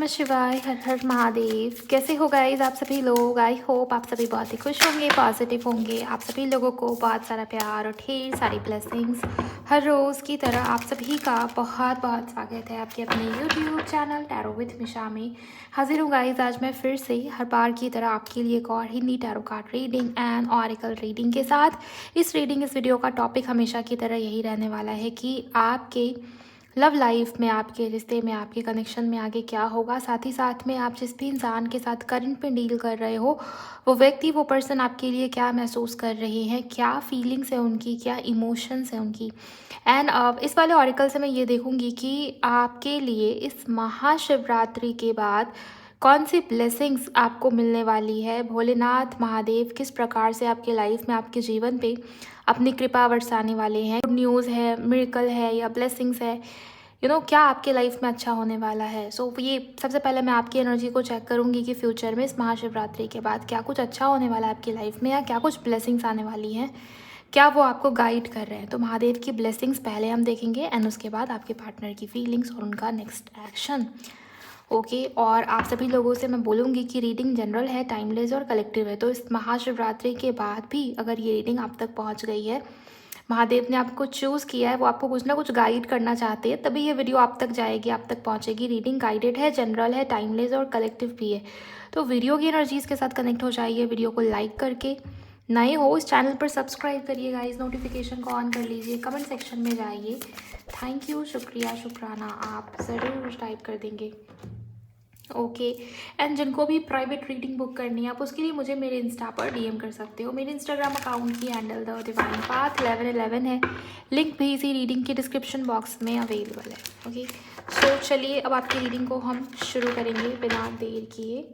शिवाय, हर हर महादेव। कैसे हो गाइस आप सभी लोग? आई होप आप सभी बहुत ही खुश होंगे, पॉजिटिव होंगे। आप सभी लोगों को बहुत सारा प्यार और ढेर सारी ब्लेसिंग्स। हर रोज़ की तरह आप सभी का बहुत बहुत स्वागत है आपके अपने यूट्यूब चैनल टैरो विद मिशा में। हाजिर हूँ गाइस आज मैं फिर से हर बार की तरह आपके लिए एक और Hindi tarot card reading and oracle reading के साथ। इस वीडियो का टॉपिक हमेशा की तरह यही रहने वाला है कि आपके लव लाइफ में, आपके रिश्ते में, आपके कनेक्शन में आगे क्या होगा। साथ ही साथ में आप जिस भी इंसान के साथ करंट में डील कर रहे हो, वो व्यक्ति, वो पर्सन आपके लिए क्या महसूस कर रहे हैं, क्या फीलिंग्स है उनकी, क्या इमोशंस है उनकी। एंड इस वाले ऑरिकल से मैं ये देखूंगी कि आपके लिए इस महाशिवरात्रि के बाद कौन सी ब्लेसिंग्स आपको मिलने वाली है। भोलेनाथ महादेव किस प्रकार से आपके लाइफ में, आपके जीवन पे अपनी कृपा बरसाने वाले हैं। गुड न्यूज़ है, मिरेकल है या ब्लेसिंग्स है, क्या आपके लाइफ में अच्छा होने वाला है। ये सबसे पहले मैं आपकी एनर्जी को चेक करूंगी कि फ्यूचर में इस महाशिवरात्रि के बाद क्या कुछ अच्छा होने वाला है आपकी लाइफ में, या क्या कुछ ब्लेसिंग्स आने वाली हैं, क्या वो आपको गाइड कर रहे हैं। तो महादेव की ब्लेसिंग्स पहले हम देखेंगे एंड उसके बाद आपके पार्टनर की फीलिंग्स और उनका नेक्स्ट एक्शन। ओके और आप सभी लोगों से मैं बोलूँगी कि रीडिंग जनरल है, टाइमलेस और कलेक्टिव है। तो इस महाशिवरात्रि के बाद भी अगर ये रीडिंग आप तक पहुँच गई है, महादेव ने आपको चूज़ किया है, वो आपको कुछ ना कुछ गाइड करना चाहते हैं, तभी ये वीडियो आप तक जाएगी, आप तक पहुँचेगी। रीडिंग गाइडेड है, जनरल है, टाइमलेस और कलेक्टिव भी है। तो वीडियो की एनर्जीज़ के साथ कनेक्ट हो जाइए। वीडियो को लाइक करके, नए हो इस चैनल पर सब्सक्राइब करिए गाइस, नोटिफिकेशन को ऑन कर लीजिए, कमेंट सेक्शन में जाइए। थैंक यू, शुक्रिया, शुक्राना आप ज़रूर टाइप कर देंगे। ओके एंड जिनको भी प्राइवेट रीडिंग बुक करनी है, आप उसके लिए मुझे मेरे इंस्टा पर डीएम कर सकते हो। मेरे इंस्टाग्राम अकाउंट की हैंडल द डिवाइन पाथ 1111 है। लिंक भी इसी रीडिंग के डिस्क्रिप्शन बॉक्स में अवेलेबल है। ओके सो चलिए अब आपकी रीडिंग को हम शुरू करेंगे बिना देर किए।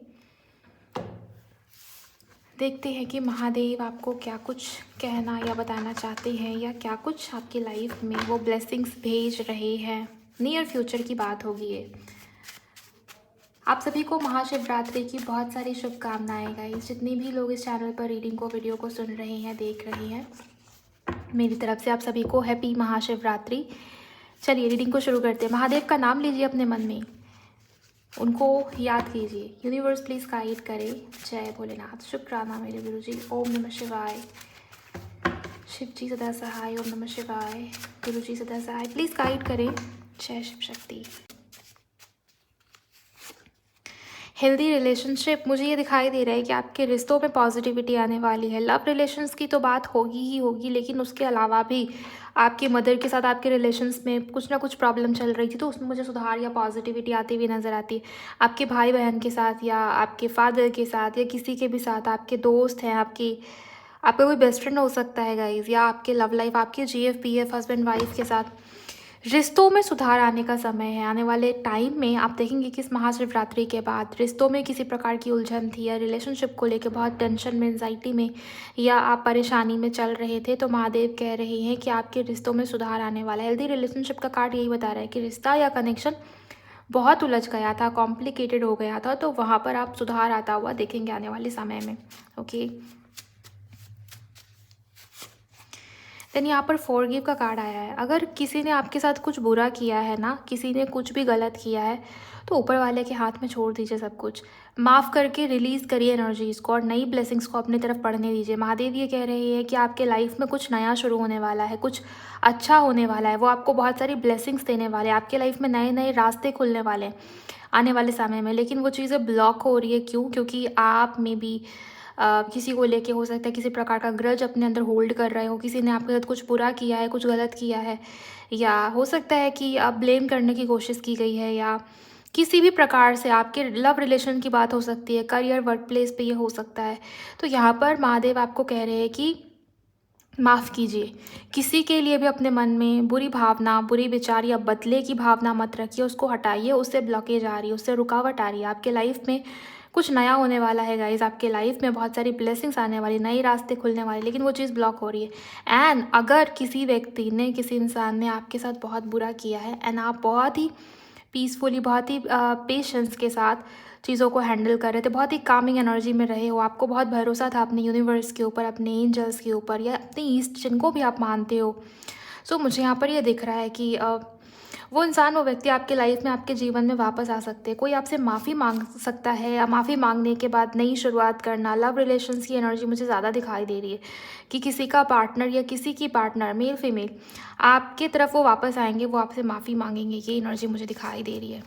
देखते हैं कि महादेव आपको क्या कुछ कहना या बताना चाहते हैं, या क्या कुछ आपकी लाइफ में वो ब्लेसिंग्स भेज रहे हैं। नियर फ्यूचर की बात होगी ये। आप सभी को महाशिवरात्रि की बहुत सारी शुभकामनाएं गाइस। जितने भी लोग इस चैनल पर रीडिंग को, वीडियो को सुन रहे हैं, देख रहे हैं, मेरी तरफ से आप सभी को हैप्पी महाशिवरात्रि। चलिए रीडिंग को शुरू करते हैं। महादेव का नाम लीजिए अपने मन में, उनको याद कीजिए। यूनिवर्स प्लीज़ गाइड करे। जय भोलेनाथ। शुक्राना मेरे गुरु जी। ओम नमः शिवाय। शिव जी सदा सहाय। ओम नमः शिवाय। गुरु जी सदा सहाय। प्लीज़ गाइड करें। जय शिव शक्ति। हेल्दी रिलेशनशिप, मुझे ये दिखाई दे रहा है कि आपके रिश्तों में पॉजिटिविटी आने वाली है। लव रिलेशंस की तो बात होगी ही होगी, लेकिन उसके अलावा भी आपकी मदर के साथ आपके रिलेशंस में कुछ ना कुछ प्रॉब्लम चल रही थी, तो उसमें मुझे सुधार या पॉजिटिविटी आती हुई नज़र आती है। आपके भाई बहन के साथ, या आपके फादर के साथ, या किसी के भी साथ, आपके दोस्त हैं, आपका कोई बेस्ट फ्रेंड हो सकता है गाइज, या आपके लव लाइफ, आपके जीएफ पीएफ हस्बैंड वाइफ के साथ रिश्तों में सुधार आने का समय है। आने वाले टाइम में आप देखेंगे कि इस महाशिवरात्रि के बाद रिश्तों में किसी प्रकार की उलझन थी, या रिलेशनशिप को लेकर बहुत टेंशन में, एंजाइटी में, या आप परेशानी में चल रहे थे, तो महादेव कह रहे हैं कि आपके रिश्तों में सुधार आने वाला है। हेल्दी रिलेशनशिप का कार्ड यही बता रहा है कि रिश्ता या कनेक्शन बहुत उलझ गया था, कॉम्प्लिकेटेड हो गया था, तो वहाँ पर आप सुधार आता हुआ देखेंगे आने वाले समय में। ओके देन यहाँ पर फॉरगिव का कार्ड आया है। अगर किसी ने आपके साथ कुछ बुरा किया है ना, किसी ने कुछ भी गलत किया है, तो ऊपर वाले के हाथ में छोड़ दीजिए सब कुछ। माफ़ करके रिलीज़ करिए एनर्जीज़ को और नई ब्लेसिंग्स को अपनी तरफ पढ़ने दीजिए। महादेव ये कह रहे हैं कि आपके लाइफ में कुछ नया शुरू होने वाला है, कुछ अच्छा होने वाला है। वो आपको बहुत सारी ब्लेसिंग्स देने वाले हैं, आपके लाइफ में नए नए रास्ते खुलने वाले हैं आने वाले समय में। लेकिन वो चीज़ें ब्लॉक हो रही है, क्यों? क्योंकि आप में भी किसी को लेके हो सकता है किसी प्रकार का ग्रज अपने अंदर होल्ड कर रहे हो, किसी ने आपके साथ कुछ बुरा किया है, कुछ गलत किया है, या हो सकता है कि आप ब्लेम करने की कोशिश की गई है, या किसी भी प्रकार से आपके लव रिलेशन की बात हो सकती है, करियर, वर्क प्लेस पे ये हो सकता है। तो यहाँ पर महादेव आपको कह रहे हैं कि माफ़ कीजिए। किसी के लिए भी अपने मन में बुरी भावना, बुरी विचार या बदले की भावना मत रखिए, उसको हटाइए। उससे ब्लॉकेज आ रही है, उससे रुकावट आ रही है। आपके लाइफ में कुछ नया होने वाला है गाइज, आपके लाइफ में बहुत सारी ब्लेसिंग्स आने वाली, नए रास्ते खुलने वाले, लेकिन वो चीज़ ब्लॉक हो रही है। एंड अगर किसी व्यक्ति ने, किसी इंसान ने आपके साथ बहुत बुरा किया है, एंड आप बहुत ही पीसफुली, बहुत ही पेशेंस के साथ चीज़ों को हैंडल कर रहे थे, बहुत ही कामिंग एनर्जी में रहे हो, आपको बहुत भरोसा था अपने यूनिवर्स के ऊपर, अपने एंजल्स के ऊपर, या अपने ईस्ट जिनको भी आप मानते हो। सो मुझे यहाँ पर ये दिख रहा है कि वो इंसान, वो व्यक्ति आपके लाइफ में, आपके जीवन में वापस आ सकते हैं। कोई आपसे माफ़ी मांग सकता है, या माफ़ी मांगने के बाद नई शुरुआत करना। लव रिलेशंस की एनर्जी मुझे ज़्यादा दिखाई दे रही है कि किसी का पार्टनर या किसी की पार्टनर, मेल फीमेल, आपके तरफ वो वापस आएंगे, वो आपसे माफ़ी मांगेंगे। ये एनर्जी मुझे दिखाई दे रही है।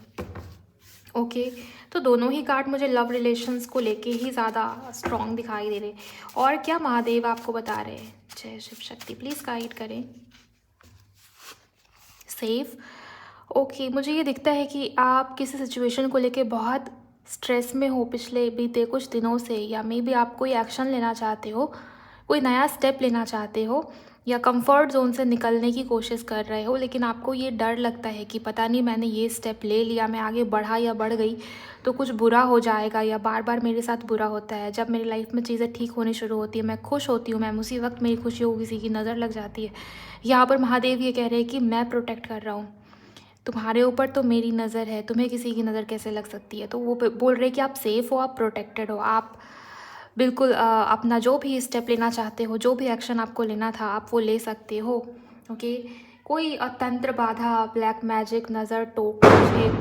ओके, तो दोनों ही कार्ड मुझे लव रिलेशंस को लेके ही ज़्यादा स्ट्रॉन्ग दिखाई दे रहे हैं। और क्या महादेव आपको बता रहे हैं? जय शिव शक्ति, प्लीज़ गाइड करें। सेफ। ओके, मुझे ये दिखता है कि आप किसी सिचुएशन को लेके बहुत स्ट्रेस में हो पिछले बीते कुछ दिनों से, या मे बी आप कोई एक्शन लेना चाहते हो, कोई नया स्टेप लेना चाहते हो, या कंफर्ट जोन से निकलने की कोशिश कर रहे हो, लेकिन आपको ये डर लगता है कि पता नहीं मैंने ये स्टेप ले लिया, मैं आगे बढ़ा या बढ़ गई तो कुछ बुरा हो जाएगा, या बार बार मेरे साथ बुरा होता है। जब मेरी लाइफ में चीज़ें ठीक होनी शुरू होती है, मैं खुश होती हूँ, मैम उसी वक्त मेरी खुशियों को किसी की नज़र लग जाती है। यहाँ पर महादेव ये कह रहे हैं कि मैं प्रोटेक्ट कर रहा हूँ तुम्हारे ऊपर, तो मेरी नज़र है, तुम्हें किसी की नज़र कैसे लग सकती है। तो वो बोल रहे कि आप सेफ़ हो, आप प्रोटेक्टेड हो, आप बिल्कुल अपना जो भी स्टेप लेना चाहते हो, जो भी एक्शन आपको लेना था, आप वो ले सकते हो। ओके, कोई तंत्र बाधा, ब्लैक मैजिक, नज़र टोक मुझे,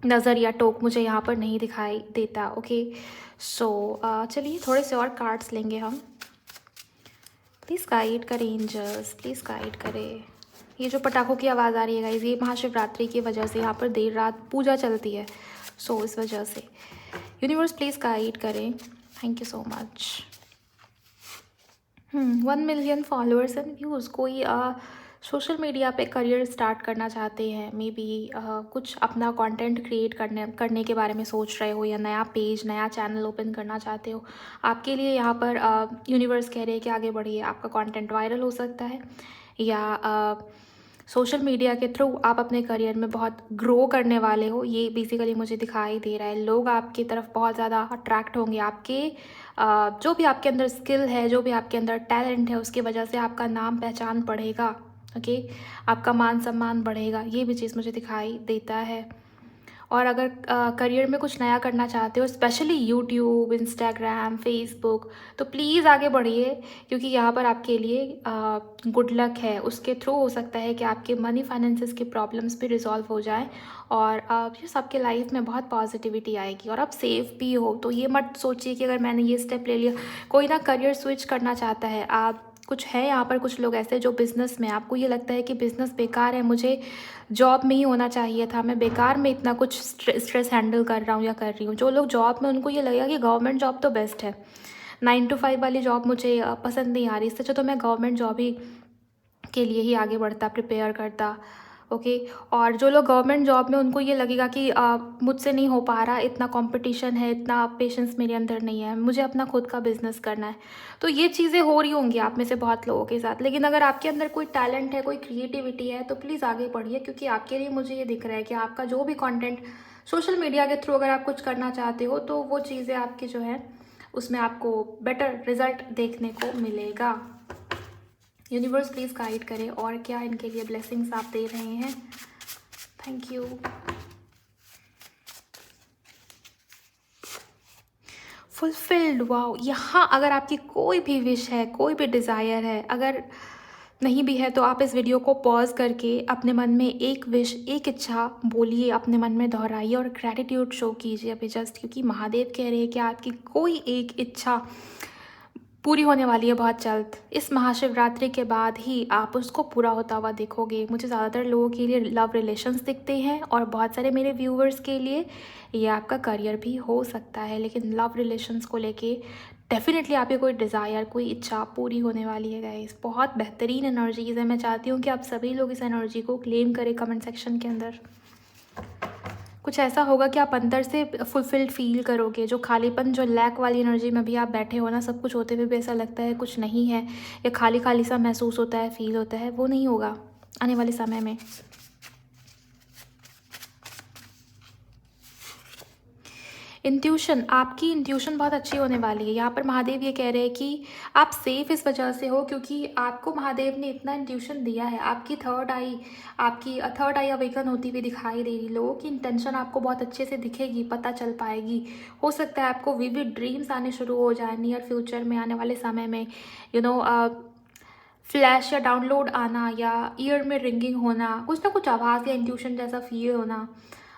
नज़र या टोक मुझे यहाँ पर नहीं दिखाई देता। ओके, सो चलिए थोड़े से और कार्ड्स लेंगे हम। प्लीज़ गाइड करें एंजल्स, प्लीज़ गाइड करें। ये जो पटाखों की आवाज़ आ रही है गाइस, ये महाशिवरात्रि की वजह से यहाँ पर देर रात पूजा चलती है, सो इस वजह से। यूनिवर्स प्लीज़ गाइड करें, thank you so much. 1 million followers and views. कोई सोशल मीडिया पे करियर स्टार्ट करना चाहते हैं, मे बी कुछ अपना कंटेंट क्रिएट करने के बारे में सोच रहे हो, या नया पेज, नया चैनल ओपन करना चाहते हो। आपके लिए यहाँ पर यूनिवर्स कह रहे हैं कि आगे बढ़िए, आपका कंटेंट वायरल हो सकता है, या सोशल मीडिया के थ्रू आप अपने करियर में बहुत ग्रो करने वाले हो। ये बेसिकली मुझे दिखाई दे रहा है। लोग आपकी तरफ बहुत ज़्यादा अट्रैक्ट होंगे, आपके जो भी आपके अंदर स्किल है, जो भी आपके अंदर टैलेंट है, उसकी वजह से आपका नाम पहचान बढ़ेगा। ओके, आपका मान सम्मान बढ़ेगा, ये भी चीज़ मुझे दिखाई देता है। और अगर करियर में कुछ नया करना चाहते हो, स्पेशली यूट्यूब, इंस्टाग्राम, फेसबुक, तो प्लीज़ आगे बढ़िए, क्योंकि यहाँ पर आपके लिए गुड लक है। उसके थ्रू हो सकता है कि आपके मनी फाइनेंसेस की प्रॉब्लम्स भी रिजॉल्व हो जाए, और ये आपके लाइफ में बहुत पॉजिटिविटी आएगी, और आप सेफ भी हो। तो ये मत सोचिए कि अगर मैंने ये स्टेप ले लिया, कोई ना करियर स्विच करना चाहता है, आप कुछ है यहाँ पर कुछ लोग ऐसे जो बिज़नेस में, आपको ये लगता है कि बिज़नेस बेकार है, मुझे जॉब में ही होना चाहिए था, मैं बेकार में इतना कुछ स्ट्रेस हैंडल कर रहा हूँ या कर रही हूँ। जो लोग जॉब में, उनको ये लगेगा कि गवर्नमेंट जॉब तो बेस्ट है, 9 to 5 वाली जॉब मुझे पसंद नहीं आ रही, इससे अच्छा तो मैं गवर्नमेंट जॉब ही के लिए ही आगे बढ़ता, प्रिपेयर करता। ओके, और जो लोग गवर्नमेंट जॉब में, उनको ये लगेगा कि मुझसे नहीं हो पा रहा, इतना कंपटीशन है, इतना पेशेंस मेरे अंदर नहीं है, मुझे अपना खुद का बिजनेस करना है। तो ये चीज़ें हो रही होंगी आप में से बहुत लोगों के साथ। लेकिन अगर आपके अंदर कोई टैलेंट है, कोई क्रिएटिविटी है, तो प्लीज़ आगे बढ़िए, क्योंकि आपके लिए मुझे ये दिख रहा है कि आपका जो भी कॉन्टेंट सोशल मीडिया के थ्रू अगर आप कुछ करना चाहते हो, तो वो चीज़ें आपकी जो है उसमें आपको बेटर रिजल्ट देखने को मिलेगा। यूनिवर्स प्लीज़ गाइड करें, और क्या इनके लिए ब्लेसिंग्स आप दे रहे हैं। Thank you. Fulfilled, wow. यहाँ अगर आपकी कोई भी विश है, कोई भी डिज़ायर है, अगर नहीं भी है तो आप इस वीडियो को पॉज करके अपने मन में एक विश, एक इच्छा बोलिए, अपने मन में दोहराइए और ग्रैटिट्यूड शो कीजिए अभी जस्ट, क्योंकि महादेव कह रहे हैं कि आपकी कोई एक इच्छा पूरी होने वाली है बहुत जल्द। इस महाशिवरात्रि के बाद ही आप उसको पूरा होता हुआ देखोगे। मुझे ज़्यादातर लोगों के लिए लव रिलेशंस दिखते हैं, और बहुत सारे मेरे व्यूवर्स के लिए ये आपका करियर भी हो सकता है। लेकिन लव रिलेशंस को लेके डेफिनेटली आपकी कोई डिज़ायर, कोई इच्छा पूरी होने वाली है गाइस। बहुत बेहतरीन एनर्जीज़ है। मैं चाहती हूँ कि आप सभी लोग इस एनर्जी को क्लेम करें कमेंट सेक्शन के अंदर। कुछ ऐसा होगा कि आप अंदर से फुलफिल्ड फील करोगे। जो खालीपन, जो लैक वाली एनर्जी में भी आप बैठे हो ना, सब कुछ होते हुए भी ऐसा लगता है कुछ नहीं है, या खाली खाली सा महसूस होता है, फील होता है, वो नहीं होगा आने वाले समय में। इंट्यूशन, आपकी इंट्यूशन बहुत अच्छी होने वाली है। यहाँ पर महादेव ये कह रहे हैं कि आप सेफ इस वजह से हो क्योंकि आपको महादेव ने इतना इंट्यूशन दिया है। आपकी थर्ड आई अवेकन होती हुई दिखाई दे रही। लोगों की इंटेंशन आपको बहुत अच्छे से दिखेगी, पता चल पाएगी। हो सकता है आपको विविड ड्रीम्स आने शुरू हो जाए नियर फ्यूचर में, आने वाले समय में। फ्लैश या डाउनलोड आना या ईयर में रिंगिंग होना, कुछ ना कुछ आवाज़ या इंट्यूशन जैसा फील होना।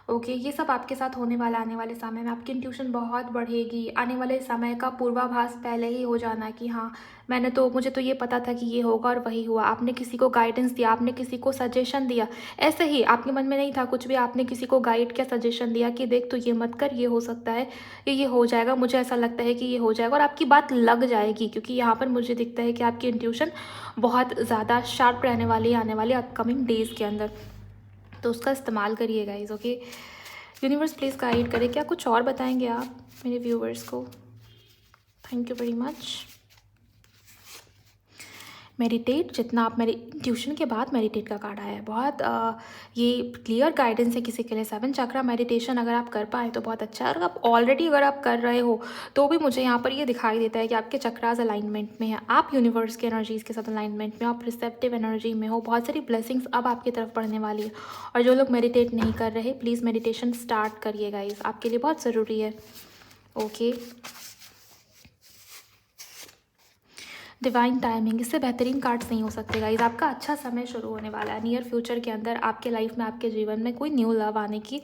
ओके, ये सब आपके साथ होने वाला आने वाले समय में। आपकी इंट्यूशन बहुत बढ़ेगी। आने वाले समय का पूर्वाभास पहले ही हो जाना कि हाँ, मुझे तो ये पता था कि ये होगा और वही हुआ। आपने किसी को गाइडेंस दिया, आपने किसी को सजेशन दिया, ऐसे ही आपके मन में नहीं था कुछ भी, आपने किसी को गाइड किया, सजेशन दिया कि देख तो ये मत कर, ये हो सकता है, ये हो जाएगा, मुझे ऐसा लगता है कि ये हो जाएगा, और आपकी बात लग जाएगी। क्योंकि यहाँ पर मुझे दिखता है कि आपकी इंट्यूशन बहुत ज़्यादा शार्प रहने वाली है आने वाले अपकमिंग डेज़ के अंदर। तो उसका इस्तेमाल करिए guys. Okay, universe please guide करे। क्या कुछ और बताएंगे आप मेरे व्यूवर्स को? Thank you very much. Meditate, जितना आप मेरे ट्यूशन के बाद मेडिटेट का कार्ड आया है, बहुत ये क्लियर गाइडेंस है किसी के लिए। 7 चक्रा मेडिटेशन अगर आप कर पाए तो बहुत अच्छा है। और आप ऑलरेडी अगर आप कर रहे हो तो भी मुझे यहाँ पर ये दिखाई देता है कि आपके चक्रास अलाइनमेंट में है, आप यूनिवर्स के एनर्जीज़ के साथ अलाइनमेंट में हो, आप रिसेप्टिव एनर्जी में हो। बहुत सारी ब्लेसिंग्स अब आपकी तरफ बढ़ने वाली है। और जो लोग मेडिटेट नहीं कर रहे, प्लीज़ मेडिटेशन स्टार्ट करिए गाइज, आपके लिए बहुत ज़रूरी है। ओके, डिवाइन टाइमिंग, इससे बेहतरीन कार्ड्स नहीं हो सकते गाइज। आपका अच्छा समय शुरू होने वाला है। नियर फ्यूचर के अंदर आपके लाइफ में, आपके जीवन में कोई न्यू लव आने की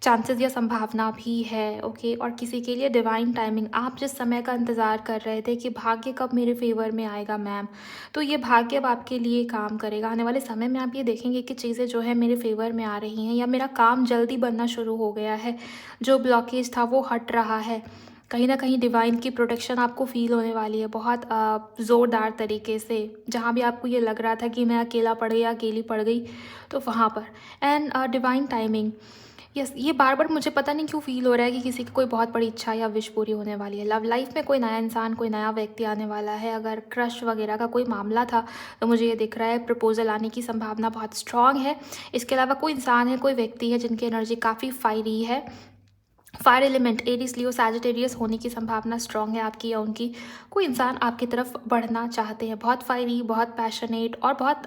चांसेस या संभावना भी है। ओके, और किसी के लिए डिवाइन टाइमिंग, आप जिस समय का इंतज़ार कर रहे थे कि भाग्य कब मेरे फेवर में आएगा मैम, तो ये भाग्य अब आपके लिए काम करेगा। आने वाले समय में आप ये देखेंगे कि चीज़ें जो है मेरे फेवर में आ रही हैं, या मेरा काम जल्दी बनना शुरू हो गया है, जो ब्लॉकेज था वो हट रहा है। कहीं ना कहीं डिवाइन की प्रोटेक्शन आपको फील होने वाली है बहुत ज़ोरदार तरीके से। जहाँ भी आपको ये लग रहा था कि मैं अकेला पड़ गई या अकेली पड़ गई, तो वहाँ पर। एंड डिवाइन टाइमिंग, यस, ये बार बार मुझे पता नहीं क्यों फील हो रहा है कि किसी की कोई बहुत बड़ी इच्छा या विश पूरी होने वाली है। लव लाइफ में कोई नया इंसान, कोई नया व्यक्ति आने वाला है। अगर क्रश वगैरह का कोई मामला था तो मुझे ये दिख रहा है प्रपोजल आने की संभावना बहुत स्ट्रांग है। इसके अलावा कोई इंसान है, कोई व्यक्ति है जिनकी एनर्जी काफ़ी फायरी है। फायर एलिमेंट एरीज, लियो, सैजिटेरियस होने की संभावना स्ट्रांग है आपकी या उनकी। कोई इंसान आपकी तरफ बढ़ना चाहते हैं, बहुत फायरी, बहुत पैशनेट और बहुत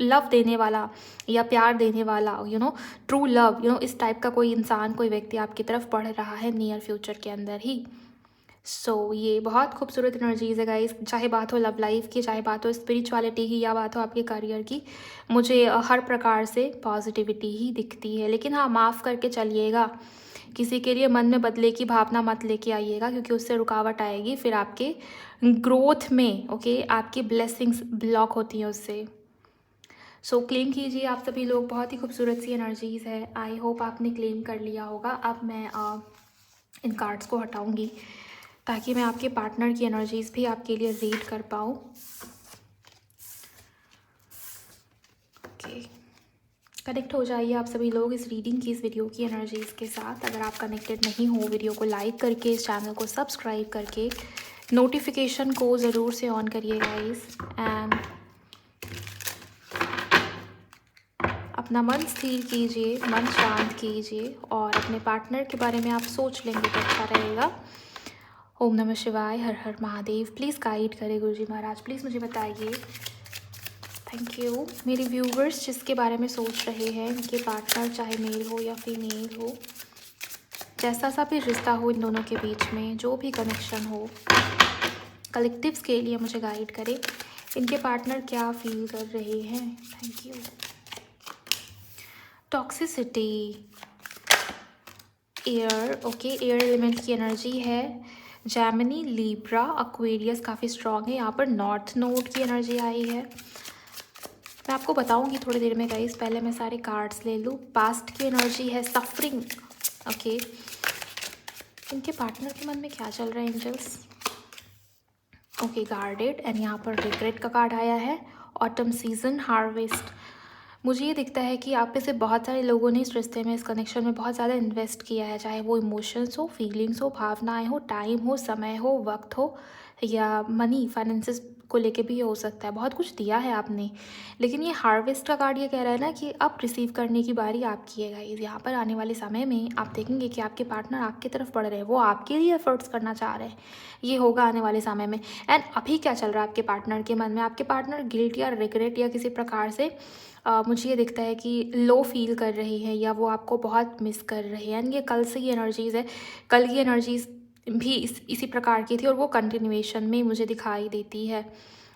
लव देने वाला या प्यार देने वाला, ट्रू लव, इस टाइप का कोई इंसान, कोई व्यक्ति आपकी तरफ बढ़ रहा है नियर फ्यूचर के अंदर ही। ये बहुत खूबसूरत एनर्जीज़ है गाइस। चाहे बात हो लव लाइफ की, चाहे बात हो स्पिरिचुअलिटी की, या बात हो आपके करियर की, मुझे हर प्रकार से पॉजिटिविटी ही दिखती है। लेकिन हाँ, माफ़ करके चलिएगा। किसी के लिए मन में बदले की भावना मत लेके आइएगा, क्योंकि उससे रुकावट आएगी फिर आपके ग्रोथ में। ओके, आपकी ब्लेसिंग्स ब्लॉक होती हैं उससे। क्लेम कीजिए आप सभी लोग। बहुत ही खूबसूरत सी एनर्जीज़ है। आई होप आपने क्लेम कर लिया होगा। अब मैं इन कार्ड्स को हटाऊंगी ताकि मैं आपके पार्टनर की एनर्जीज़ भी आपके लिए रीड कर पाऊँ। ओके, कनेक्ट हो जाइए आप सभी लोग इस रीडिंग की, इस वीडियो की एनर्जीज़ के साथ। अगर आप कनेक्टेड नहीं हो, वीडियो को लाइक करके, इस चैनल को सब्सक्राइब करके, नोटिफिकेशन को ज़रूर से ऑन करिए गाइस। एंड अपना मन स्थिर कीजिए, मन शांत कीजिए, और अपने पार्टनर के बारे में आप सोच लेंगे तो अच्छा रहेगा। ओम नमः शिवाय, हर हर महादेव। प्लीज़ गाइड करें गुरुजी महाराज, प्लीज़ मुझे बताइए। Thank you. मेरे व्यूवर्स जिसके बारे में सोच रहे हैं, इनके पार्टनर चाहे मेल हो या फीमेल हो, जैसा सा भी रिश्ता हो इन दोनों के बीच में, जो भी कनेक्शन हो, कलेक्टिव्स के लिए मुझे गाइड करें। इनके पार्टनर क्या फील कर रहे हैं? Thank you. Toxicity, air. Okay, air element की एनर्जी है। जैमिनी, लीब्रा, एक्वेरियस काफ़ी स्ट्रॉन्ग है। यहाँ पर नॉर्थ नोड की एनर्जी आई है। मैं आपको बताऊंगी थोड़ी देर में गाइस, पहले मैं सारे कार्ड्स ले लूँ। पास्ट की एनर्जी है, सफरिंग। ओके, इनके पार्टनर के मन में क्या चल रहा है एंजल्स? Okay, guarded. एंड यहाँ पर रिग्रेट का कार्ड आया है। Autumn season, harvest. मुझे ये दिखता है कि आप में से बहुत सारे लोगों ने इस रिश्ते में, इस कनेक्शन में बहुत ज़्यादा इन्वेस्ट किया है, चाहे वो इमोशंस हो, फीलिंग्स हो, भावनाएं हो, टाइम हो, समय हो, वक्त हो, या मनी, फाइनेंसेस को लेके भी हो सकता है। बहुत कुछ दिया है आपने। लेकिन ये हार्वेस्ट का कार्ड ये कह रहा है ना कि अब रिसीव करने की बारी आपकी है गाइस। यहाँ पर आने वाले समय में आप देखेंगे कि आपके पार्टनर आपकी तरफ बढ़ रहे हैं, वो आपके लिए एफर्ट्स करना चाह रहे हैं। ये होगा आने वाले समय में। एंड अभी क्या चल रहा है आपके पार्टनर के मन में? आपके पार्टनर गिल्ट या रिग्रेट या किसी प्रकार से मुझे ये दिखता है कि लो फील कर रही है, या वो आपको बहुत मिस कर रही है। एंड ये कल से ही एनर्जीज़ है, कल की एनर्जीज़ भी इसी प्रकार की थी, और वो कंटिन्यूएशन में मुझे दिखाई देती है।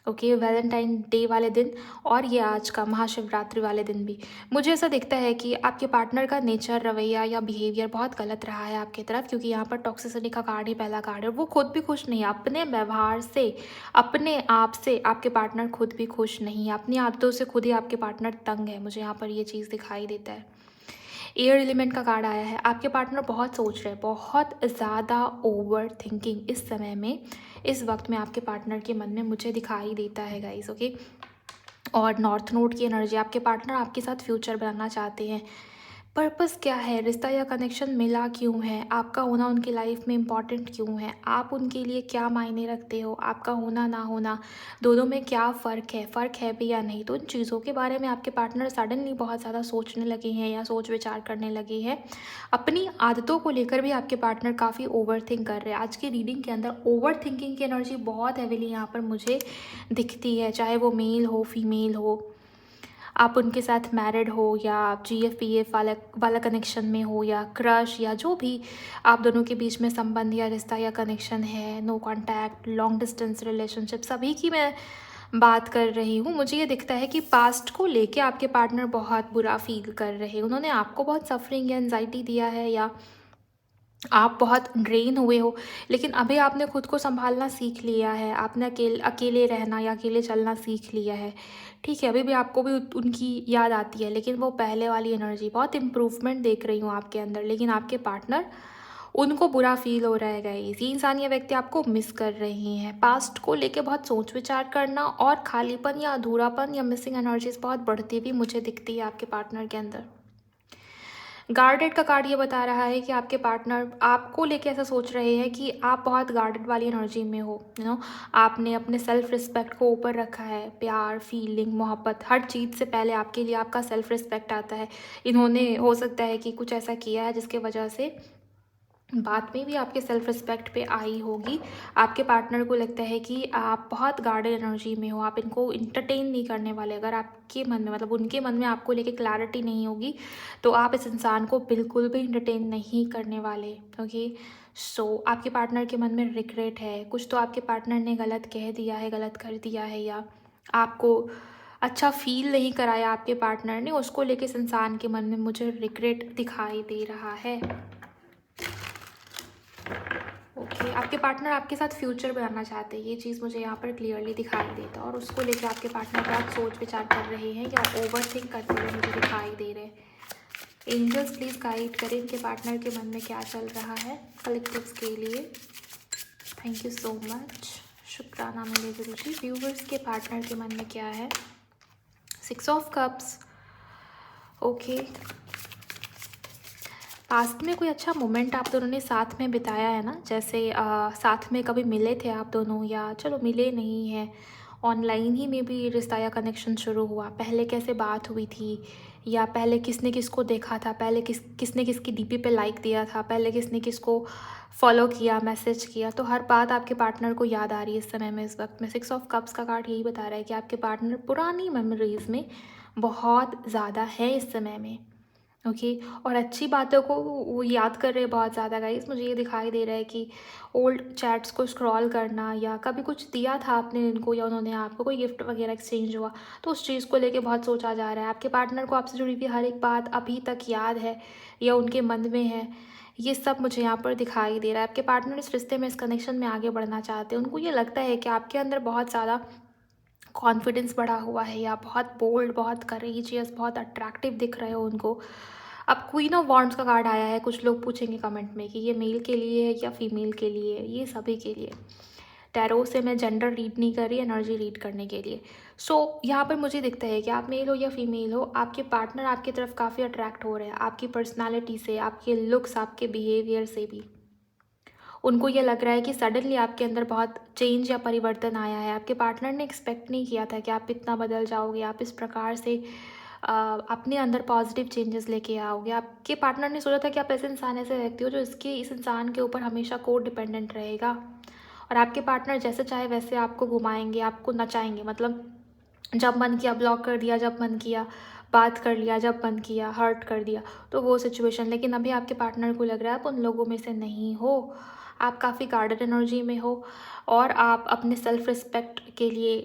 ओके, वैलेंटाइन डे वाले दिन और ये आज का महाशिवरात्रि वाले दिन भी मुझे ऐसा दिखता है कि आपके पार्टनर का नेचर, रवैया या बिहेवियर बहुत गलत रहा है आपकी तरफ, क्योंकि यहाँ पर टॉक्सिसिटी का कार्ड ही पहला कार्ड है। वो खुद भी खुश नहीं है अपने व्यवहार से, अपने आप से आपके पार्टनर खुद भी खुश नहीं है, अपनी आदतों से खुद ही आपके पार्टनर तंग है। मुझे यहाँ पर ये चीज़ दिखाई देता है। एयर एलिमेंट का कार्ड आया है। आपके पार्टनर बहुत सोच रहे हैं, बहुत ज़्यादा ओवर थिंकिंग इस समय में, इस वक्त में आपके पार्टनर के मन में मुझे दिखाई देता है गाइस। ओके, और नॉर्थ नोड की एनर्जी, आपके पार्टनर आपके साथ फ्यूचर बनाना चाहते हैं। पर्पस क्या है, रिश्ता या कनेक्शन मिला क्यों है, आपका होना उनकी लाइफ में इम्पॉर्टेंट क्यों है, आप उनके लिए क्या मायने रखते हो, आपका होना ना होना दोनों में क्या फ़र्क है भी या नहीं। तो इन चीज़ों के बारे में आपके पार्टनर सडनली बहुत ज़्यादा सोचने लगे हैं या सोच विचार करने लगे हैं। अपनी आदतों को लेकर भी आपके पार्टनर काफ़ी ओवर थिंक कर रहे हैं। आज की रीडिंग के अंदर ओवर थिंकिंग की एनर्जी बहुत हैवीली यहाँ पर मुझे दिखती है, चाहे वो मेल हो फीमेल हो, आप उनके साथ मैरिड हो या GF PF वाला कनेक्शन में हो, या क्रश, या जो भी आप दोनों के बीच में संबंध या रिश्ता या कनेक्शन है, no contact, long distance relationship, सभी की मैं बात कर रही हूँ। मुझे ये दिखता है कि पास्ट को लेके आपके पार्टनर बहुत बुरा फील कर रहे हैं। उन्होंने आपको बहुत सफरिंग या एनजाइटी दिया है, या आप बहुत ड्रेन हुए हो, लेकिन अभी आपने खुद को संभालना सीख लिया है, आपने अकेले रहना या अकेले चलना सीख लिया है। ठीक है, अभी भी आपको भी उनकी याद आती है, लेकिन वो पहले वाली एनर्जी, बहुत इम्प्रूवमेंट देख रही हूँ आपके अंदर। लेकिन आपके पार्टनर, उनको बुरा फील हो रहा है गाइस। ये इंसान या व्यक्ति आपको मिस कर रहे हैं। पास्ट को लेके बहुत सोच विचार करना और खालीपन या अधूरापन या मिसिंग एनर्जीज बहुत बढ़ती हुई मुझे दिखती है आपके पार्टनर के अंदर। गार्डेड का कार्ड ये बता रहा है कि आपके पार्टनर आपको लेके ऐसा सोच रहे हैं कि आप बहुत गार्डेड वाली एनर्जी में हो, आपने अपने सेल्फ रिस्पेक्ट को ऊपर रखा है। प्यार, फीलिंग, मोहब्बत, हर चीज़ से पहले आपके लिए आपका सेल्फ रिस्पेक्ट आता है। इन्होंने हो सकता है कि कुछ ऐसा किया है जिसके वजह से बाद में भी आपके सेल्फ रिस्पेक्ट पे आई होगी। आपके पार्टनर को लगता है कि आप बहुत गार्डन एनर्जी में हो, आप इनको इंटरटेन नहीं करने वाले। अगर आपके मन में, मतलब उनके मन में आपको लेके क्लैरिटी नहीं होगी, तो आप इस इंसान को बिल्कुल भी इंटरटेन नहीं करने वाले। ओके, सो आपके पार्टनर के मन में रिग्रेट है, कुछ तो आपके पार्टनर ने गलत कह दिया है, गलत कर दिया है, या आपको अच्छा फील नहीं कराया आपके पार्टनर ने, उसको लेके इस इंसान के मन में मुझे रिग्रेट दिखाई दे रहा है। ओके, आपके पार्टनर आपके साथ फ्यूचर बनाना चाहते हैं, ये चीज़ मुझे यहाँ पर क्लियरली दिखाई देता है, और उसको लेकर आपके पार्टनर बहुत सोच विचार कर रहे हैं या ओवर थिंक करते हुए मुझे दिखाई दे रहे हैं। एंजल्स प्लीज़ गाइड करें इनके पार्टनर के मन में क्या चल रहा है कलेक्टिव्स के लिए। थैंक यू सो मच, शुक्राना मेरे गुरुजी। व्यूवर्स के पार्टनर के मन में क्या है? 6 ऑफ कप्स। ओके, पास्ट में कोई अच्छा मोमेंट आप दोनों ने साथ में बिताया है ना, जैसे साथ में कभी मिले थे आप दोनों, या चलो मिले नहीं हैं, ऑनलाइन ही में भी रिश्ता या कनेक्शन शुरू हुआ। पहले कैसे बात हुई थी, या पहले किसने किसको देखा था, पहले किसने किसकी डीपी पे लाइक दिया था, पहले किसने किसको फॉलो किया, मैसेज किया। तो हर बात आपके पार्टनर को याद आ रही है इस समय में, इस वक्त में। 6 ऑफ कप्स का कार्ड यही बता रहा है कि आपके पार्टनर पुरानी मेमोरीज में बहुत ज़्यादा है इस समय में। ओके, और अच्छी बातों को वो याद कर रहे हैं बहुत ज़्यादा गाइस। मुझे ये दिखाई दे रहा है कि ओल्ड चैट्स को स्क्रॉल करना, या कभी कुछ दिया था आपने इनको या उन्होंने आपको, कोई गिफ्ट वगैरह एक्सचेंज हुआ, तो उस चीज़ को लेके बहुत सोचा जा रहा है। आपके पार्टनर को आपसे जुड़ी हुई हर एक बात अभी तक याद है या उनके मन में है, ये सब मुझे यहाँ पर दिखाई दे रहा है। आपके पार्टनर इस रिश्ते में, इस कनेक्शन में आगे बढ़ना चाहते हैं। उनको ये लगता है कि आपके अंदर बहुत ज़्यादा कॉन्फिडेंस बढ़ा हुआ है, या बहुत बोल्ड, बहुत करेजियस, बहुत अट्रैक्टिव दिख रहे हो उनको। अब क्वीन ऑफ वॉन्ड्स का कार्ड आया है। कुछ लोग पूछेंगे कमेंट में कि ये मेल के लिए है या फीमेल के लिए, ये सभी के लिए। टैरो से मैं जेंडर रीड नहीं कर रही, एनर्जी रीड करने के लिए। यहाँ पर मुझे दिखता है कि आप मेल हो या फीमेल हो, आपके पार्टनर आपकी तरफ काफ़ी अट्रैक्ट हो रहे हैं, आपकी पर्सनालिटी से, आपके लुक्स, आपके बिहेवियर से भी। उनको ये लग रहा है कि सडनली आपके अंदर बहुत चेंज या परिवर्तन आया है। आपके पार्टनर ने एक्सपेक्ट नहीं किया था कि आप इतना बदल जाओगे, आप इस प्रकार से अपने अंदर पॉजिटिव चेंजेस लेके आओगे। आपके पार्टनर ने सोचा था कि आप ऐसे इंसान, ऐसे व्यक्ति हो जो इस इंसान के ऊपर हमेशा को डिपेंडेंट रहेगा, और आपके पार्टनर जैसे चाहे वैसे आपको घुमाएंगे, आपको नचाएंगे। मतलब जब मन किया ब्लॉक कर दिया, जब मन किया बात कर लिया, जब मन किया हर्ट कर दिया, तो वो सिचुएशन। लेकिन अभी आपके पार्टनर को लग रहा है आप उन लोगों में से नहीं हो, आप काफ़ी गार्डन एनर्जी में हो, और आप अपने सेल्फ रिस्पेक्ट के लिए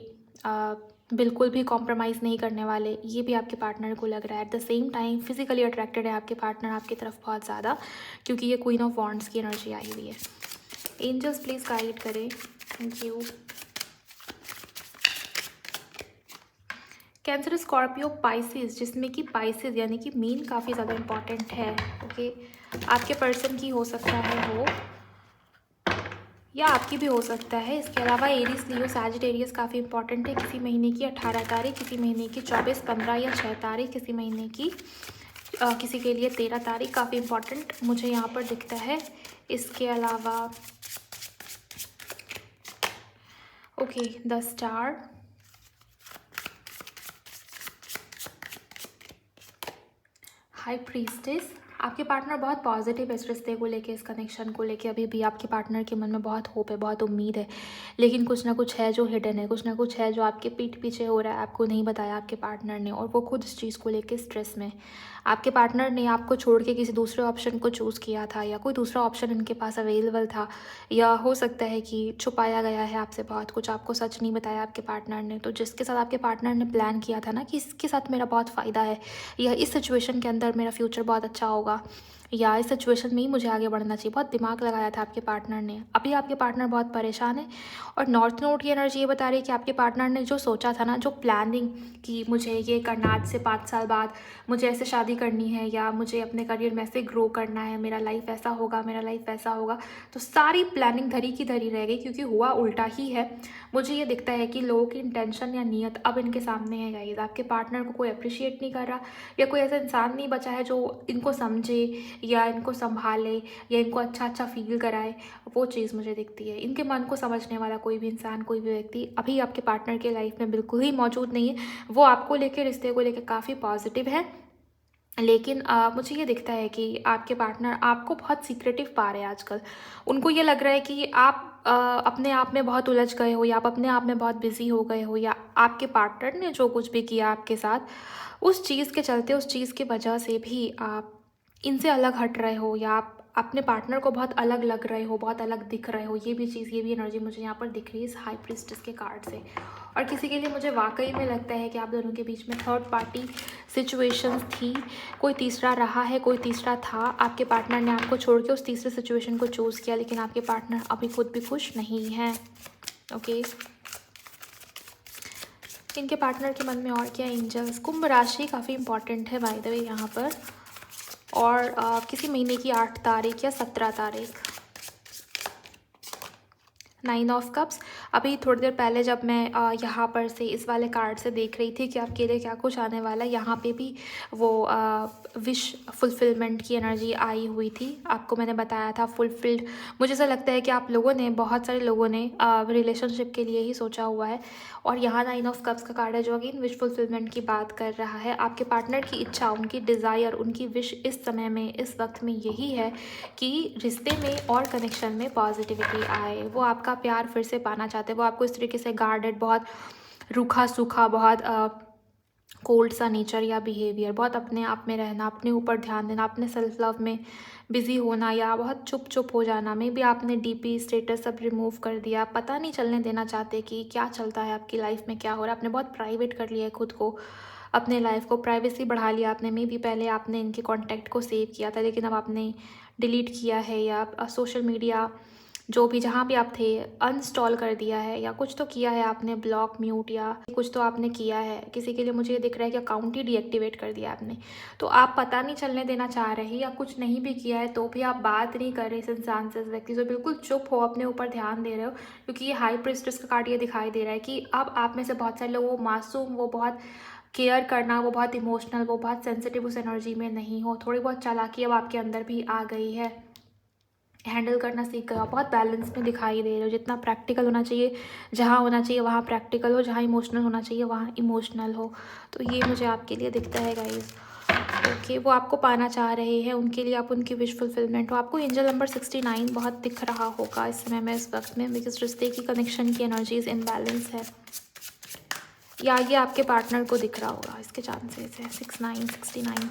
बिल्कुल भी कॉम्प्रोमाइज़ नहीं करने वाले, ये भी आपके पार्टनर को लग रहा है। At the same time physically attracted है आपके पार्टनर आपकी तरफ बहुत ज़्यादा, क्योंकि ये क्वीन ऑफ वॉन्ड्स की एनर्जी आई हुई है। एंजल्स प्लीज़ गाइड करें। Thank you. Cancer, Scorpio, Pisces, जिसमें कि पाइसिस यानी कि मीन काफ़ी ज़्यादा इम्पॉर्टेंट है। ओके, आपके पर्सन की हो सकता है वो, या आपकी भी हो सकता है। इसके अलावा एरीज, लियो, सैजिटेरियस काफ़ी इंपॉर्टेंट है। किसी महीने की 18 तारीख, किसी महीने की 24, 15 या 6 तारीख, किसी महीने की किसी के लिए 13 तारीख काफ़ी इंपॉर्टेंट मुझे यहाँ पर दिखता है। इसके अलावा okay, the star, high priestess. आपके पार्टनर बहुत पॉजिटिव है इस रिश्ते को लेके, इस कनेक्शन को लेके। अभी भी आपके पार्टनर के मन में बहुत होप है, बहुत उम्मीद है, लेकिन कुछ ना कुछ है जो हिडन है, कुछ ना कुछ है जो आपके पीठ पीछे हो रहा है, आपको नहीं बताया आपके पार्टनर ने, और वो खुद इस चीज़ को लेके स्ट्रेस में। आपके पार्टनर ने आपको छोड़ के किसी दूसरे ऑप्शन को चूज़ किया था, या कोई दूसरा ऑप्शन इनके पास अवेलेबल था, या हो सकता है कि छुपाया गया है आपसे बहुत कुछ, आपको सच नहीं बताया आपके पार्टनर ने। तो जिसके साथ आपके पार्टनर ने प्लान किया था ना कि इसके साथ मेरा बहुत फ़ायदा है, या इस सिचुएशन के अंदर मेरा फ्यूचर बहुत अच्छा होगा, या इस सिचुएशन में ही मुझे आगे बढ़ना चाहिए, बहुत दिमाग लगाया था आपके पार्टनर ने। अभी आपके पार्टनर बहुत परेशान है। और नॉर्थ नोड की एनर्जी ये बता रही है कि आपके पार्टनर ने जो सोचा था ना, जो प्लानिंग कि मुझे ये करना, आज से 5 साल बाद मुझे ऐसे शादी करनी है, या मुझे अपने करियर में ऐसे ग्रो करना है, मेरा लाइफ ऐसा होगा, मेरा लाइफ वैसा होगा, तो सारी प्लानिंग धरी की धरी रह गई, क्योंकि हुआ उल्टा ही है। मुझे ये दिखता है कि लोगों की इंटेंशन या नीयत अब इनके सामने है गाइस। आपके पार्टनर को कोई अप्रिशिएट नहीं कर रहा, या कोई ऐसा इंसान नहीं बचा है जो इनको समझे, या इनको संभाले, या इनको अच्छा फील कराए। वो चीज़ मुझे दिखती है। इनके मन को समझने वाला कोई भी इंसान, कोई भी व्यक्ति अभी आपके पार्टनर के लाइफ में बिल्कुल ही मौजूद नहीं है। वो आपको लेके, रिश्ते को लेके काफ़ी पॉजिटिव है, लेकिन मुझे ये दिखता है कि आपके पार्टनर आपको बहुत सीक्रेटिव पा रहे हैं आजकल। उनको ये लग रहा है कि आप अपने आप में बहुत उलझ गए हो, या आप अपने आप में बहुत बिजी हो गए हो, या आपके पार्टनर ने जो कुछ भी किया आपके साथ, उस चीज़ के चलते, उस चीज़ की वजह से भी आप इनसे अलग हट रहे हो, या आप अपने पार्टनर को बहुत अलग लग रहे हो, बहुत अलग दिख रहे हो। ये भी चीज़, ये भी एनर्जी मुझे यहाँ पर दिख रही है इस हाई प्रीस्टेस के कार्ड से। और किसी के लिए मुझे वाकई में लगता है कि आप दोनों के बीच में थर्ड पार्टी सिचुएशंस थी, कोई तीसरा रहा है, कोई तीसरा था। आपके पार्टनर ने आपको छोड़ के उस तीसरे सिचुएशन को चूज़ किया, लेकिन आपके पार्टनर अभी खुद भी खुश नहीं है। ओके, इनके पार्टनर के मन में और क्या? एंजल्स, कुंभ राशि काफ़ी इंपॉर्टेंट है बाय द वे यहाँ पर। और किसी महीने की 8 तारीख या 17 तारीख। 9 ऑफ कप्स। अभी थोड़ी देर पहले जब मैं यहाँ पर से इस वाले कार्ड से देख रही थी कि आपके लिए क्या कुछ आने वाला है, यहाँ पे भी वो विश फुलफिलमेंट की एनर्जी आई हुई थी। आपको मैंने बताया था फुलफिल्ड। मुझे ऐसा लगता है कि आप लोगों ने, बहुत सारे लोगों ने रिलेशनशिप के लिए ही सोचा हुआ है। और यहाँ 9 ऑफ कप्स का कार्ड है जो अगेन विश फुलफिलमेंट की बात कर रहा है। आपके पार्टनर की इच्छा, उनकी डिज़ायर, उनकी विश इस समय में, इस वक्त में यही है कि रिश्ते में और कनेक्शन में पॉजिटिविटी आए। वो आपका प्यार फिर से पाना चाहते हैं। वो आपको इस तरीके से गार्डेड, बहुत रूखा सूखा, बहुत कोल्ड सा नेचर या बिहेवियर, बहुत अपने आप में रहना, अपने ऊपर ध्यान देना, अपने सेल्फ लव में बिजी होना, या बहुत चुप चुप हो जाना। मे भी आपने डीपी स्टेटस सब रिमूव कर दिया, पता नहीं चलने देना चाहते कि क्या चलता है आपकी लाइफ में, क्या हो रहा है। आपने बहुत प्राइवेट कर लिया है खुद को, अपने लाइफ को प्राइवेसी बढ़ा लिया आपने। मे भी पहले आपने इनके कॉन्टैक्ट को सेव किया था, लेकिन अब आपने डिलीट किया है, या सोशल मीडिया जो भी जहाँ भी आप थे अनइंस्टॉल कर दिया है, या कुछ तो किया है आपने, ब्लॉक, म्यूट, या कुछ तो आपने किया है। किसी के लिए मुझे ये दिख रहा है कि अकाउंट ही डीएक्टिवेट कर दिया आपने। तो आप पता नहीं चलने देना चाह रहे, या कुछ नहीं भी किया है तो भी आप बात नहीं कर रहे इस इंसान से, इस व्यक्ति से, बिल्कुल चुप हो, अपने ऊपर ध्यान दे रहे हो। क्योंकि ये हाई प्रीस्टेस का कार्ड ये दिखाई दे रहा है कि अब आप में से बहुत सारे लोग, वो मासूम, वो बहुत केयर करना, वो बहुत इमोशनल, वो बहुत सेंसिटिव उस एनर्जी में नहीं हो। थोड़ी बहुत चालाकी अब आपके अंदर भी आ गई है, हैंडल करना सीख गया। बहुत बैलेंस में दिखाई दे रहे हो। जितना प्रैक्टिकल होना चाहिए, जहाँ होना चाहिए वहाँ प्रैक्टिकल हो, जहाँ इमोशनल होना चाहिए वहाँ इमोशनल हो। तो ये मुझे आपके लिए दिखता है गाइस। ओके, वो आपको पाना चाह रहे हैं, उनके लिए आप उनकी विश फुलफिलमेंट हो। आपको एंजल नंबर 69 बहुत दिख रहा होगा इस समय में, इस वक्त में, बिकॉज रिश्ते की कनेक्शन की एनर्जीज इनबैलेंस है, या ये आपके पार्टनर को दिख रहा होगा, इसके चांसेस है। 69, 69।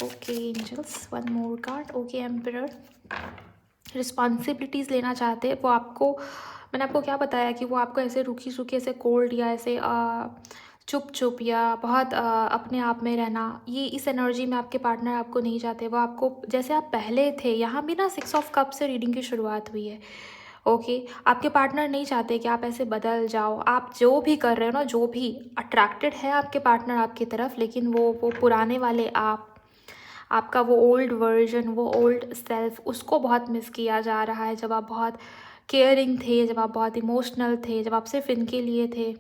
Okay angels, one more card. Okay emperor, responsibilities लेना चाहते हैं वो आपको मैंने आपको क्या बताया कि वो आपको ऐसे रूखी सूखी, ऐसे कोल्ड या ऐसे चुप चुप या बहुत अपने आप में रहना, ये इस एनर्जी में आपके पार्टनर आपको नहीं चाहते। वो आपको जैसे आप पहले थे, यहाँ भी ना 6 ऑफ कप से रीडिंग की शुरुआत हुई है। ओके, आपके पार्टनर नहीं चाहते कि आप ऐसे बदल जाओ। आप जो भी कर रहे हो ना, जो भी अट्रैक्टेड है आपके पार्टनर आपकी तरफ, लेकिन वो पुराने वाले आपका वो ओल्ड वर्जन, वो ओल्ड सेल्फ, उसको बहुत मिस किया जा रहा है। जब आप बहुत केयरिंग थे, जब आप बहुत इमोशनल थे, जब आप सिर्फ इनके लिए थे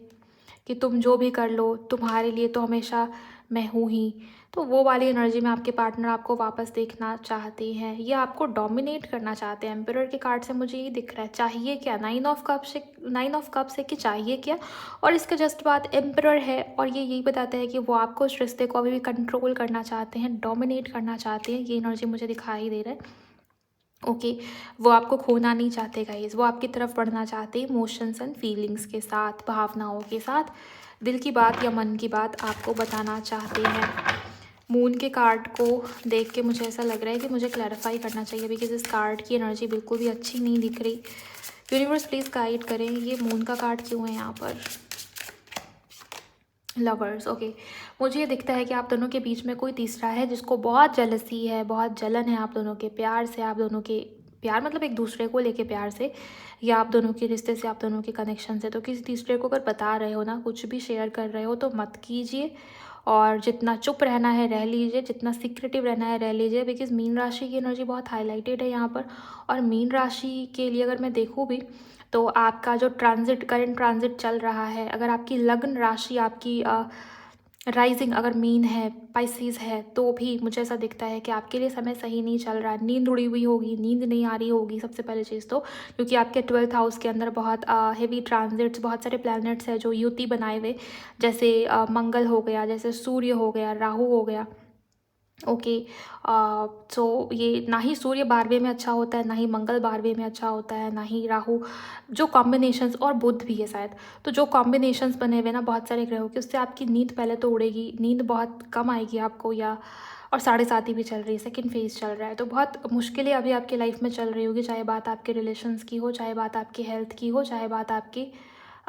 कि तुम जो भी कर लो, तुम्हारे लिए तो हमेशा मैं हूँ ही। तो वो वाली एनर्जी में आपके पार्टनर आपको वापस देखना चाहते हैं, या आपको डोमिनेट करना चाहते हैं। एम्परर के कार्ड से मुझे ये दिख रहा है, चाहिए क्या, 9 ऑफ कप से कि चाहिए क्या। और इसके जस्ट बाद एम्परर है, और ये यही बताता है कि वो आपको उस रिश्ते को अभी भी कंट्रोल करना चाहते हैं, डोमिनेट करना चाहते हैं। ये एनर्जी मुझे दिखाई दे रहा है। ओके, वो आपको खोना नहीं चाहते गाइस, वो आपकी तरफ बढ़ना चाहते हैं इमोशंस एंड फीलिंग्स के साथ, भावनाओं के साथ, दिल की बात या मन की बात आपको बताना चाहते हैं। मून के कार्ड को देख के मुझे ऐसा लग रहा है कि मुझे क्लैरिफाई करना चाहिए, बिकॉज इस कार्ड की एनर्जी बिल्कुल भी अच्छी नहीं दिख रही। यूनिवर्स प्लीज़ गाइड करें, ये मून का कार्ड क्यों है यहाँ पर। लवर्स, ओके, मुझे ये दिखता है कि आप दोनों के बीच में कोई तीसरा है जिसको बहुत जेलसी है, बहुत जलन है आप दोनों के प्यार से, आप दोनों के प्यार मतलब एक दूसरे को लेके प्यार से, या आप दोनों के रिश्ते से, आप दोनों के कनेक्शन से। तो किसी तीसरे को अगर बता रहे हो ना, कुछ भी शेयर कर रहे हो, तो मत कीजिए। और जितना चुप रहना है रह लीजिए, जितना सीक्रेटिव रहना है रह लीजिए, बिकॉज मीन राशि की एनर्जी बहुत हाईलाइटेड है यहाँ पर। और मीन राशि के लिए अगर मैं देखूँ भी, तो आपका जो करंट ट्रांजिट चल रहा है, अगर आपकी लग्न राशि, आपकी राइजिंग अगर मीन है, पाइसिस है, तो भी मुझे ऐसा दिखता है कि आपके लिए समय सही नहीं चल रहा है। नींद उड़ी हुई होगी, नींद नहीं आ रही होगी सबसे पहले चीज़ तो, क्योंकि आपके 12th हाउस के अंदर बहुत हेवी ट्रांजिट्स, बहुत सारे प्लैनेट्स हैं जो युति बनाए हुए, जैसे मंगल हो गया, जैसे सूर्य हो गया, राहु हो गया। ओके, तो ये ना ही सूर्य 12वें में अच्छा होता है, ना ही मंगल 12वें में अच्छा होता है, ना ही राहु, जो कॉम्बिनेशंस, और बुध भी है शायद। तो जो कॉम्बिनेशंस बने हुए ना बहुत सारे ग्रहों के, उससे आपकी नींद पहले तो उड़ेगी, नींद बहुत कम आएगी आपको, या और 7.5 भी चल रही है, सेकंड फेज चल रहा है, तो बहुत मुश्किलें अभी आपकी लाइफ में चल रही होगी, चाहे बात आपके रिलेशंस की हो, चाहे बात आपकी हेल्थ की हो, चाहे बात आपकी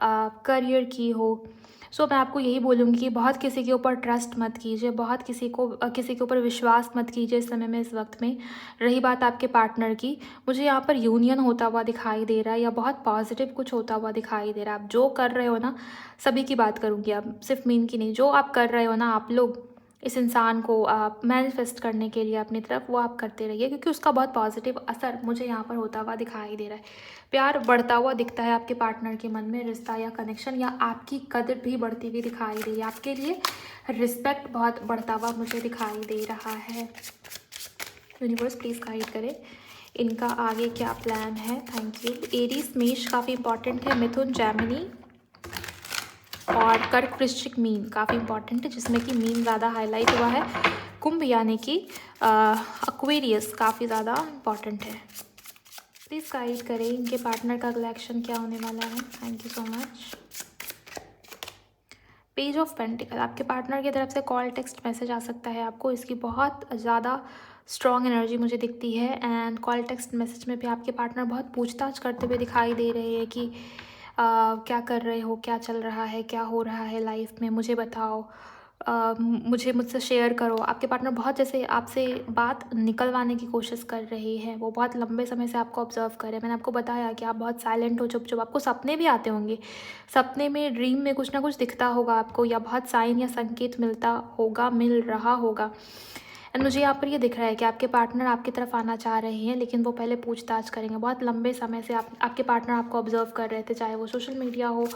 करियर की हो। सो मैं आपको यही बोलूँगी कि बहुत किसी के ऊपर ट्रस्ट मत कीजिए, बहुत किसी के ऊपर विश्वास मत कीजिए इस समय में, इस वक्त में। रही बात आपके पार्टनर की, मुझे यहाँ पर यूनियन होता हुआ दिखाई दे रहा है, या बहुत पॉजिटिव कुछ होता हुआ दिखाई दे रहा है। आप जो कर रहे हो ना, सभी की बात करूँगी, अब सिर्फ मीन की नहीं, जो आप कर रहे हो ना, आप लोग इस इंसान को आप मैनिफेस्ट करने के लिए अपनी तरफ, वो आप करते रहिए, क्योंकि उसका बहुत पॉजिटिव असर मुझे यहाँ पर होता हुआ दिखाई दे रहा है। प्यार बढ़ता हुआ दिखता है आपके पार्टनर के मन में, रिश्ता या कनेक्शन, या आपकी कदर भी बढ़ती हुई दिखाई दे रही है, आपके लिए रिस्पेक्ट बहुत बढ़ता हुआ मुझे दिखाई दे रहा है। यूनिवर्स प्लीज़ गाइड करें इनका आगे क्या प्लान है। Thank you. एरीज मेष काफ़ी इंपॉर्टेंट है, मिथुन जेमिनी, और कर्क वृश्चिक मीन काफ़ी इंपॉर्टेंट है, जिसमें कि मीन ज़्यादा हाईलाइट हुआ है। कुंभ यानी कि एक्वेरियस काफ़ी ज़्यादा इंपॉर्टेंट है। प्लीज़ गाइड करें इनके पार्टनर का अगला एक्शन क्या होने वाला है। Thank you so much. Page of pentacle, आपके पार्टनर की तरफ से कॉल टेक्स्ट मैसेज आ सकता है आपको, इसकी बहुत ज़्यादा स्ट्रॉन्ग एनर्जी मुझे दिखती है। एंड कॉल टेक्स्ट मैसेज में भी आपके पार्टनर बहुत पूछताछ करते हुए दिखाई दे रहे हैं कि क्या कर रहे हो, क्या चल रहा है, क्या हो रहा है लाइफ में, मुझे बताओ, मुझसे शेयर करो। आपके पार्टनर बहुत जैसे आपसे बात निकलवाने की कोशिश कर रहे हैं, वो बहुत लंबे समय से आपको ऑब्जर्व कर रहे हैं। मैंने आपको बताया कि आप बहुत साइलेंट हो, चुप चुप, आपको सपने भी आते होंगे, सपने में, ड्रीम में कुछ ना कुछ दिखता होगा आपको, या बहुत साइन या संकेत मिलता होगा, मिल रहा होगा। एंड मुझे यहाँ पर ये दिख रहा है कि आपके पार्टनर आपकी तरफ आना चाह रहे हैं, लेकिन वो पहले पूछताछ करेंगे। बहुत लंबे समय से आपके पार्टनर आपको ऑब्जर्व कर रहे थे, चाहे वो सोशल मीडिया हो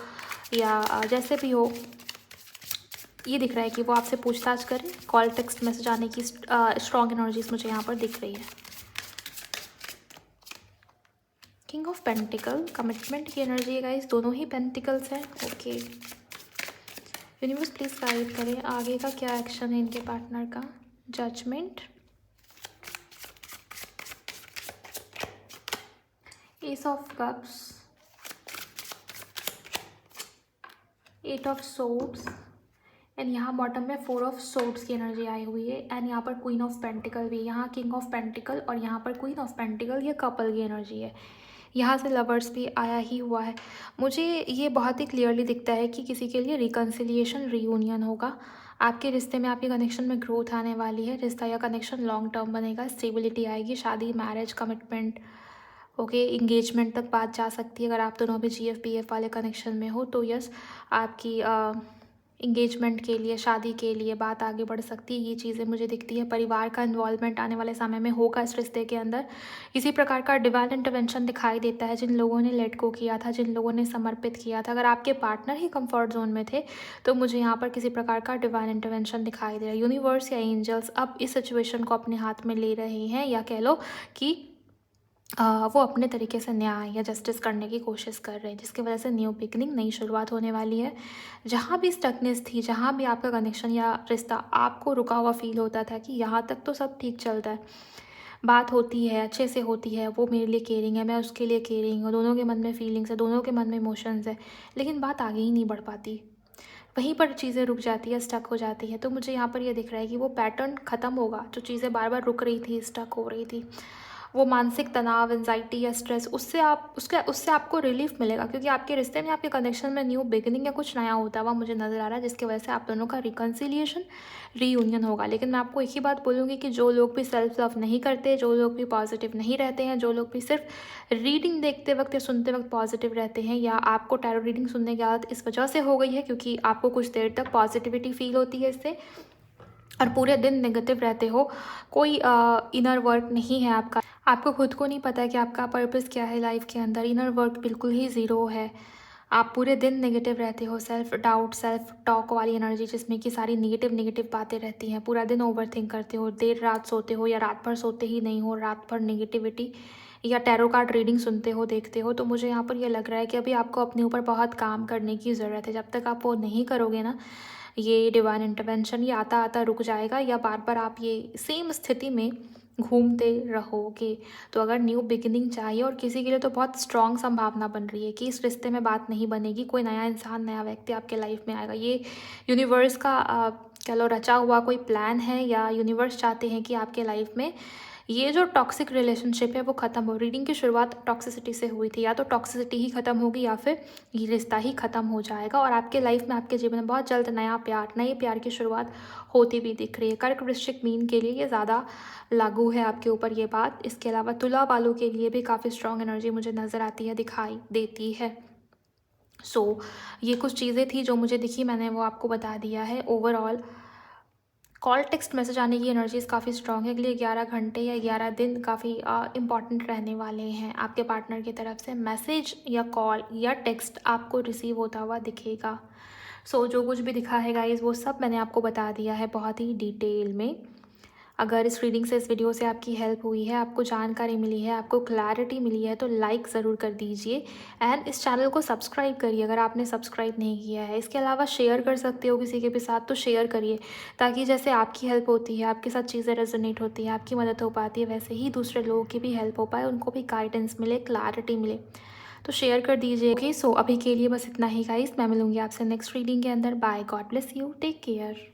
या जैसे भी हो। ये दिख रहा है कि वो आपसे पूछताछ करें। कॉल टेक्स्ट मैसेज आने की स्ट्रॉन्ग एनर्जीज मुझे यहाँ पर दिख रही है। किंग ऑफ पेंटिकल कमिटमेंट की एनर्जी है गाइस, दोनों ही पेंटिकल्स हैं। ओके, यूनिवर्स प्लीज गाइड करें आगे का क्या एक्शन है इनके पार्टनर का। Judgement, ace of cups, 8 of swords, and यहाँ बॉटम में 4 ऑफ सोर्ड्स की एनर्जी आई हुई है। एंड यहाँ पर क्वीन ऑफ पेंटिकल भी, यहाँ किंग ऑफ पेंटिकल और यहाँ पर क्वीन ऑफ पेंटिकल, ये कपल की एनर्जी है। यहाँ से लवर्स भी आया ही हुआ है। मुझे ये बहुत ही क्लियरली दिखता है कि किसी के लिए रिकन्सिलिएशन, रीयूनियन होगा। आपके रिश्ते में, आपके कनेक्शन में ग्रोथ आने वाली है। रिश्ता या कनेक्शन लॉन्ग टर्म बनेगा, स्टेबिलिटी आएगी, शादी, मैरिज, कमिटमेंट, ओके, इंगेजमेंट तक बात जा सकती है। अगर आप दोनों भी GF-PF वाले कनेक्शन में हो तो यस, आपकी इंगेजमेंट के लिए, शादी के लिए बात आगे बढ़ सकती है। ये चीज़ें मुझे दिखती है। परिवार का इन्वॉल्वमेंट आने वाले समय में होगा इस रिश्ते के अंदर। किसी प्रकार का डिवाइन इंटरवेंशन दिखाई देता है। जिन लोगों ने लेट गो किया था, जिन लोगों ने समर्पित किया था, अगर आपके पार्टनर ही कंफर्ट जोन में थे तो मुझे यहाँ पर किसी प्रकार का डिवाइन इंटरवेंशन दिखाई दे रहा है। यूनिवर्स या एंजल्स अब इस सिचुएशन को अपने हाथ में ले रहे हैं, या कह लो कि वो अपने तरीके से न्याय या जस्टिस करने की कोशिश कर रहे हैं, जिसकी वजह से न्यू बिगनिंग, नई शुरुआत होने वाली है। जहाँ भी स्टकनेस थी, जहाँ भी आपका कनेक्शन या रिश्ता आपको रुका हुआ फील होता था कि यहाँ तक तो सब ठीक चलता है, बात होती है, अच्छे से होती है, वो मेरे लिए केयरिंग है, मैं उसके लिए केयरिंग हूँ, दोनों के मन में फीलिंग्स है, दोनों के मन में इमोशंस है, लेकिन बात आगे ही नहीं बढ़ पाती, वहीं पर चीज़ें रुक जाती है, स्टक हो जाती है। तो मुझे यहाँ पर ये दिख रहा है कि वो पैटर्न ख़त्म होगा। जो चीज़ें बार बार रुक रही थी, स्टक हो रही थी, वो मानसिक तनाव, एंजाइटी या स्ट्रेस, उससे आपको रिलीफ मिलेगा, क्योंकि आपके रिश्ते में, आपके कनेक्शन में न्यू बिगिनिंग या कुछ नया होता हुआ मुझे नज़र आ रहा है, जिसकी वजह से आप दोनों का रिकन्सिलिएशन, रीयूनियन होगा। लेकिन मैं आपको एक ही बात बोलूँगी कि जो लोग भी सेल्फ लव नहीं करते, जो लोग भी पॉजिटिव नहीं रहते हैं, जो लोग भी सिर्फ रीडिंग देखते वक्त या सुनते वक्त पॉजिटिव रहते हैं, या आपको टैरो रीडिंग सुनने की आदत इस वजह से हो गई है क्योंकि आपको कुछ देर तक पॉजिटिविटी फील होती है इससे, और पूरे दिन नेगेटिव रहते हो, कोई इनर वर्क नहीं है आपका, आपको खुद को नहीं पता है कि आपका पर्पस क्या है लाइफ के अंदर, इनर वर्क बिल्कुल ही ज़ीरो है, आप पूरे दिन नेगेटिव रहते हो, सेल्फ डाउट, सेल्फ टॉक वाली एनर्जी, जिसमें कि सारी नेगेटिव बातें रहती हैं, पूरा दिन ओवर थिंक करते हो, देर रात सोते हो या रात भर सोते ही नहीं हो, रात भर नेगेटिविटी या टैरो कार्ड रीडिंग सुनते हो, देखते हो। तो मुझे यहाँ पर ये लग रहा है कि अभी आपको अपने ऊपर बहुत काम करने की ज़रूरत है। जब तक आप वो नहीं करोगे ना, ये डिवाइन इंटरवेंशन ये आता आता रुक जाएगा, या बार बार आप ये सेम स्थिति में घूमते रहोगे। तो अगर न्यू बिगिनिंग चाहिए, और किसी के लिए तो बहुत स्ट्रॉन्ग संभावना बन रही है कि इस रिश्ते में बात नहीं बनेगी, कोई नया इंसान, नया व्यक्ति आपके लाइफ में आएगा, ये यूनिवर्स का कह लो रचा हुआ कोई प्लान है, या यूनिवर्स चाहते हैं कि आपके लाइफ में ये जो टॉक्सिक रिलेशनशिप है वो ख़त्म हो। रीडिंग की शुरुआत टॉक्सिसिटी से हुई थी, या तो टॉक्सिसिटी ही ख़त्म होगी या फिर ये रिश्ता ही ख़त्म हो जाएगा, और आपके लाइफ में, आपके जीवन में बहुत जल्द नए प्यार की शुरुआत होती भी दिख रही है। कर्क, वृश्चिक, मीन के लिए ये ज़्यादा लागू है आपके ऊपर ये बात। इसके अलावा तुला वालों के लिए भी काफ़ी स्ट्रॉन्ग एनर्जी मुझे नज़र आती है, दिखाई देती है। ये कुछ चीज़ें थी जो मुझे दिखी, मैंने वो आपको बता दिया है। ओवरऑल कॉल, टेक्स्ट मैसेज आने की एनर्जीज काफ़ी स्ट्रॉन्ग है। अगले 11 घंटे या 11 दिन काफ़ी इंपॉर्टेंट रहने वाले हैं। आपके पार्टनर की तरफ से मैसेज या कॉल या टेक्स्ट आपको रिसीव होता हुआ दिखेगा। जो कुछ भी दिखा है गाइस, वो सब मैंने आपको बता दिया है बहुत ही डिटेल में। अगर इस रीडिंग से, इस वीडियो से आपकी हेल्प हुई है, आपको जानकारी मिली है, आपको क्लैरिटी मिली है, तो लाइक ज़रूर कर दीजिए, एंड इस चैनल को सब्सक्राइब करिए अगर आपने सब्सक्राइब नहीं किया है। इसके अलावा शेयर कर सकते हो किसी के भी साथ, तो शेयर करिए, ताकि जैसे आपकी हेल्प होती है, आपके साथ चीज़ें रेजोनेट होती हैं, आपकी मदद हो पाती है, वैसे ही दूसरे लोगों की भी हेल्प हो पाए, उनको भी गाइडेंस मिले, क्लैरिटी मिले। तो शेयर कर दीजिए। ओके, अभी के लिए बस इतना ही गाइस, मैं मिलूँगी आपसे नेक्स्ट रीडिंग के अंदर। Bye, God bless you, take care.